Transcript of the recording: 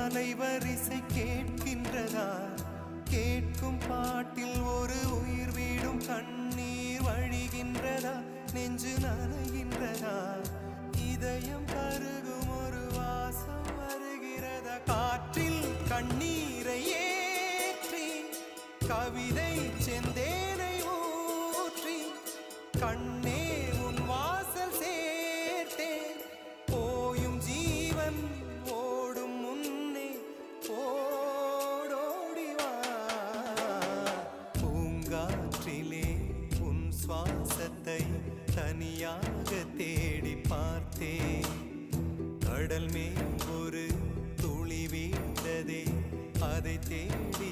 அலைவரிசை கேட்கின்றதா? கேட்கும் பாட்டில் ஒரு உயிர் வீடும் கண்ணீர் வழிகின்றதா? நெஞ்சு நனைகின்றதா? இதயம் கருகும் ஒரு வாசம் வருகிறதா? காற்றில் கண்ணீரை ஏற்றி கவிதை செந்தேனை ஊற்றி கண்ணே உன் வாசல் சேர்த்தேன். போயும் ஜீவன் ஓடும் முன்னே ஓடோடிவா. பூங்காற்றிலே உன் சுவாசத்தை தனியாக தேடி பார்த்தேன். கடல் மேல் ஒரு துளி வீழ்ந்ததே, அதை தேடி